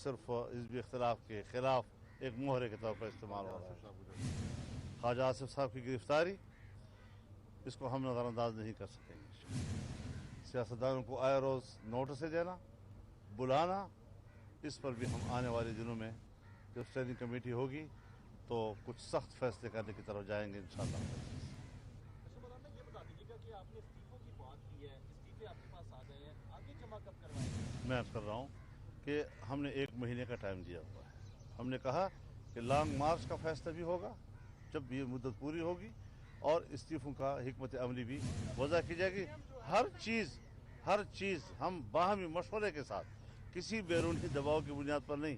صرف حزبی اختلاف کے خلاف ایک مہرے کے طور پر استعمال ہو رہا ہے۔ خواجہ آصف صاحب کی گرفتاری، اس کو ہم نظر انداز نہیں کر سکیں گے۔ سیاستدانوں کو آئے روز نوٹسیں دینا، بلانا، اس پر بھی ہم آنے والے دنوں میں جب اسٹینڈنگ کمیٹی ہوگی تو کچھ سخت فیصلے کرنے کی طرف جائیں گے انشاءاللہ۔ مولانا یہ بتا دیجیے گا کہ آپ نے استعفوں کی بات کی ہے، استعفے آپ کے پاس آ گئے ہیں، آگے جمع کب کروائیں گے؟ میں عرض کر رہا ہوں کہ ہم نے 1 مہینے کا ٹائم دیا ہوا ہے۔ ہم نے کہا کہ لانگ مارچ کا فیصلہ بھی ہوگا جب بھی یہ مدت پوری ہوگی، اور استعفوں کا حکمت عملی بھی وضع کی جائے گی۔ ہر چیز ہم باہمی مشورے کے ساتھ، کسی بیرونی دباؤ کی بنیاد پر نہیں،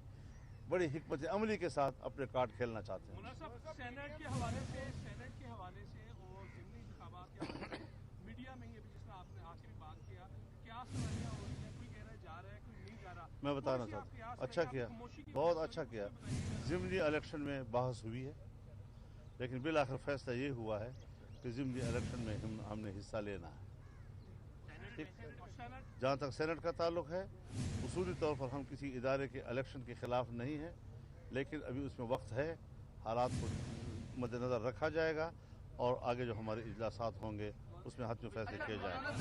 بڑی حکمت عملی کے ساتھ اپنے کارڈ کھیلنا چاہتے ہیں۔ مولانا صاحب، سینٹ کے حوالے سے اور ضمنی انتخابات کے حوالے سے میڈیا میں ہی ابھی جس میں آپ نے آخری بات کیا سناریاں ہو رہی ہیں، کوئی کہہ رہا ہے جا رہا ہے، کوئی نہیں جا رہا۔ میں بتانا چاہتا ہوں، اچھا کیا، بہت اچھا کیا۔ ضمنی الیکشن میں بحث ہوئی ہے، لیکن بالآخر فیصلہ یہ ہوا ہے کہ ضمنی الیکشن میں ہم نے حصہ لینا ہے۔ جہاں تک سینٹ کا تعلق ہے، اصولی طور پر ہم کسی ادارے کے الیکشن کے خلاف نہیں ہیں، لیکن ابھی اس میں وقت ہے، حالات کو مد نظر رکھا جائے گا، اور آگے جو ہمارے اجلاسات ہوں گے اس میں حتمی فیصلے کیے جائیں گے۔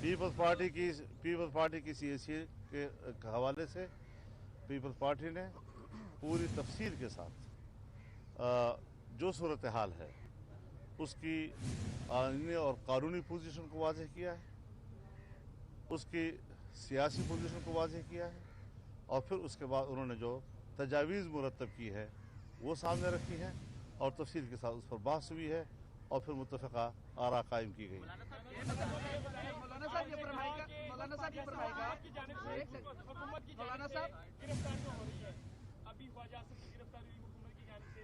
پیپلز پارٹی کی CAC کے حوالے سے پیپلز پارٹی نے پوری تفصیل کے ساتھ جو صورتحال ہے اس کی آئینی اور قانونی پوزیشن کو واضح کیا ہے، اس کی سیاسی پوزیشن کو واضح کیا ہے، اور پھر اس کے بعد انہوں نے جو تجاویز مرتب کی ہے وہ سامنے رکھی ہے، اور تفصیل کے ساتھ اس پر بحث ہوئی ہے، اور پھر متفقہ آراء قائم کی گئی۔ مولانا صاحب یہ فرمائے گا حکومت کی جانب سے گرفتاریاں ہو رہی ہے، ابھی خواجہ آصف کی گرفتاری ہوئی حکومت کی جانب سے،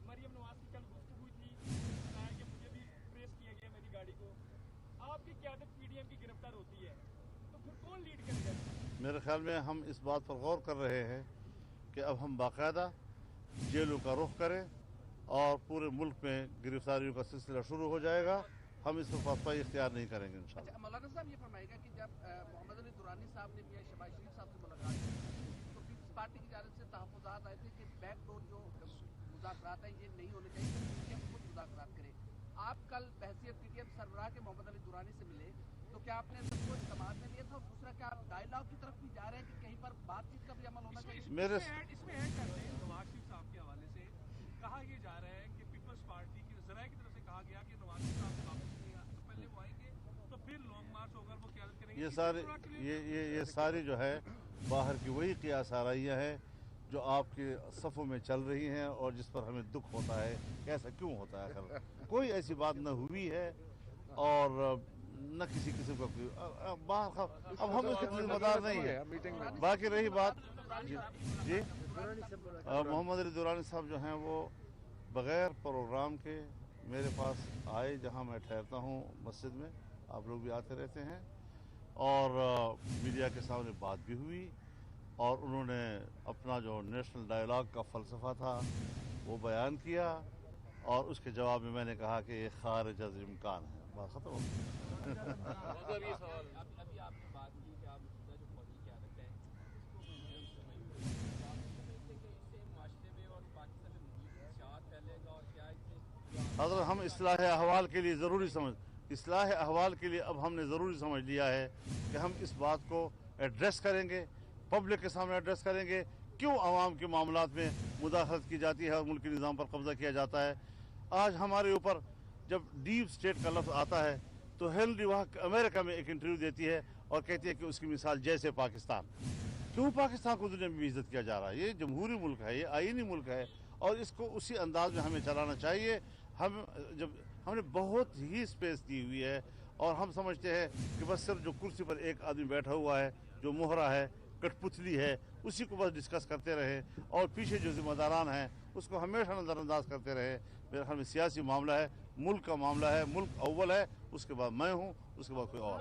مریم نواز کی کل گفتگو تھی، بتایا کہ مجھے بھی ٹریس کیا گیا میری گاڑی کو، آپ کی قیادت PDM کی گرفتار ہوتی ہے تو پھر کون لیڈ کرے گا؟ میرے خیال میں ہم اس بات پر غور کر رہے ہیں کہ اب ہم باقاعدہ جیلوں کا رخ کریں، اور پورے ملک میں گرفتاریوں کا سلسلہ شروع ہو جائے گا۔ ہم اس پر پاسپائی اختیار نہیں کریں گے انشاءاللہ۔ اچھا مولانا صاحب یہ فرمائے گا کہ جب محمد علی درانی صاحب نے میاں شہباز شریف صاحب سے ملاقات کی تو پیپلز پارٹی کی جانب سے تحفظات آئے تھے کہ بیک ڈور جو مذاکرات ہیں یہ نہیں ہونے چاہیے، PDM خود مذاکرات کرے۔ آپ کل بحیثیت PDM سربراہ کے محمد علی درانی سے ملے تو کیا آپ نے سب کو اعتماد میں لیا تھا، اور دوسرا کیا آپ ڈائیلاگ کی طرف بھی جا رہے ہیں کہ کہیں پر بات چیت کا بھی عمل ہونا چاہیے؟ اس میں ایڈ کرتے ہیں نواز شریف صاحب کے حوالے سے کہا یہ جا رہا ہے کہ پیپلز پارٹی کی ذرائع کی طرف سے کہا گیا کہ نواز شریف صاحب واپس نہیں آئے تو پہلے وہ آئیں گے تو پھر لانگ مارچ ہوگا، وہ قیادت کریں گے۔ یہ ساری جو ہے باہر کی وہی قیاس آرائیاں ہیں جو آپ کے صفوں میں چل رہی ہیں، اور جس پر ہمیں دکھ ہوتا ہے کہ ایسا کیوں ہوتا ہے۔ خیر کوئی ایسی بات نہ ہوئی ہے، اور نہ کسی قسم کا کوئی باہر، اب ہم اس کے ذمہ دار نہیں ہیں۔ باقی رہی بات جی محمد علی درانی صاحب جو ہیں وہ بغیر پروگرام کے میرے پاس آئے، جہاں میں ٹھہرتا ہوں مسجد میں، آپ لوگ بھی آتے رہتے ہیں، اور میڈیا کے سامنے بات بھی ہوئی، اور انہوں نے اپنا جو نیشنل ڈائیلاگ کا فلسفہ تھا وہ بیان کیا، اور اس کے جواب میں نے کہا کہ یہ خارج از امکان ہے۔ بات ختم ہو گئی۔ ابھی آپ نے بات کی کہ آپ موجودہ جو فوجی قیادت ہے اس کو اس سے معاشرے میں اور پاکستان میں مزید انتشار پھیلے گا، اور کیا حضرت ہم اصلاح احوال کے لیے اب ہم نے ضروری سمجھ لیا ہے کہ ہم اس بات کو ایڈریس کریں گے، پبلک کے سامنے ایڈریس کریں گے، کیوں عوام کے معاملات میں مداخلت کی جاتی ہے اور ملکی نظام پر قبضہ کیا جاتا ہے۔ آج ہمارے اوپر جب ڈیپ اسٹیٹ کا لفظ آتا ہے تو ہیلری وہاں امریکہ میں ایک انٹرویو دیتی ہے اور کہتی ہے کہ اس کی مثال جیسے پاکستان۔ کیوں پاکستان کو دنیا میں بھی عزت کیا جا رہا ہے؟ یہ جمہوری ملک ہے، یہ آئینی ملک ہے، اور اس کو اسی انداز میں ہمیں چلانا چاہیے۔ ہم نے بہت ہی سپیس دی ہوئی ہے، اور ہم سمجھتے ہیں کہ بس صرف جو کرسی پر ایک آدمی بیٹھا ہوا ہے، جو مہرا ہے، کٹ پتلی ہے، اسی کو بس ڈسکس کرتے رہے، اور پیچھے جو ذمہ داران ہیں اس کو ہمیشہ نظر انداز کرتے رہے۔ میرے خیال میں سیاسی معاملہ ہے، ملک کا معاملہ ہے، ملک اول ہے، اس کے بعد میں ہوں، اس کے بعد کوئی اور۔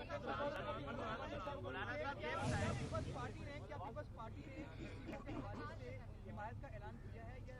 پیپلز پارٹی نے حمایت کا اعلان کیا ہے یا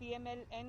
PMLN